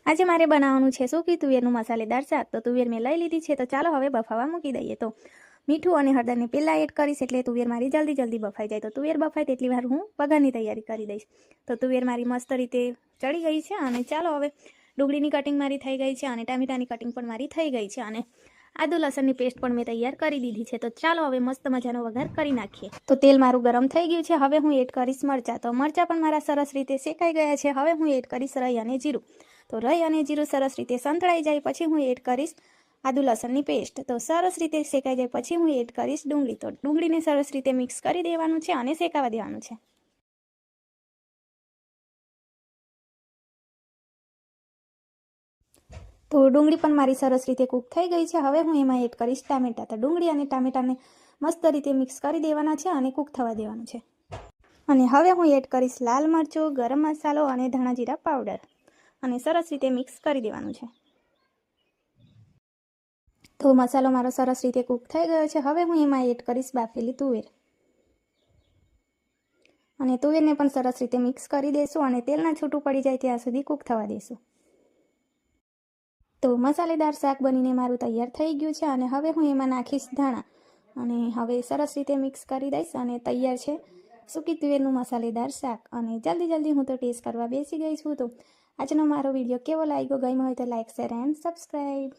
આજે મારે બનાવવાનું છે સૂકી તુવેરનું મસાલેદાર શાક। તો તુવેર મેં લઈ લીધી છે, તો ચાલો હવે બફાવા મૂકી દઈએ। તો મીઠું અને હળદરને પહેલાં એડ કરીશ એટલે તુવેર મારી જલ્દી બફાઈ જાય। તો તુવેર બફાય તેટલી વાર હું વઘારની તૈયારી કરી દઈશ। તો તુવેર મારી મસ્ત રીતે ચડી ગઈ છે અને ચાલો હવે ડુંગળીની કટિંગ મારી થઈ ગઈ છે અને ટામેટાની કટિંગ પણ મારી થઈ ગઈ છે અને આદુ લસણની પેસ્ટ પણ મેં તૈયાર કરી દીધી છે। તો ચાલો હવે મસ્ત મજાનો વઘાર કરી નાખીએ। તો તેલ મારું ગરમ થઈ ગયું છે, હવે હું એડ કરીશ મરચાં। તો મરચાં પણ મારા સરસ રીતે શેકાઈ ગયા છે। હવે હું એડ કરીશ રાઈ અને જીરું। તો રાઈ અને જીરું સરસ રીતે સંતળાઈ જાય પછી હું એડ કરીશ આદુ લસણની પેસ્ટ। તો સરસ રીતે શેકાઈ જાય પછી હું એડ કરીશ ડુંગળી। તો ડુંગળીને સરસ રીતે મિક્સ કરી દેવાનું છે અને શેકાવા દેવાનું છે। તો ડુંગળી પણ મારી સરસ રીતે કૂક થઈ ગઈ છે। હવે હું એમાં એડ કરીશ ટામેટાં। તો ડુંગળી અને ટામેટાને મસ્ત રીતે મિક્સ કરી દેવાના છે અને કૂક થવા દેવાનું છે। અને હવે હું એડ કરીશ લાલ મરચું, ગરમ મસાલો અને ધાણા જીરા પાવડર અને સરસ રીતે મિક્સ કરી દેવાનું છે। તો મસાલો મારો સરસ રીતે કૂક થઈ ગયો છે। હવે હું એમાં એડ કરીશ બાફેલી તુવેર અને તુવેરને પણ સરસ રીતે મિક્સ કરી દઈશું અને તેલના છૂટું પડી જાય ત્યાં સુધી કૂક થવા દઈશું। તો મસાલેદાર શાક બનીને મારું તૈયાર થઈ ગયું છે અને હવે હું એમાં નાખીશ ધાણા અને હવે સરસ રીતે મિક્સ કરી દઈશ અને તૈયાર છે સૂકી તુવેરનું મસાલેદાર શાક। અને જલ્દી હું તો ટેસ્ટ કરવા બેસી ગઈ છું। તો આજનો મારો વિડીયો કેવો લાગ્યો, ગમ્યો હોય તો લાઇક, શેર એન્ડ સબસ્ક્રાઈબ।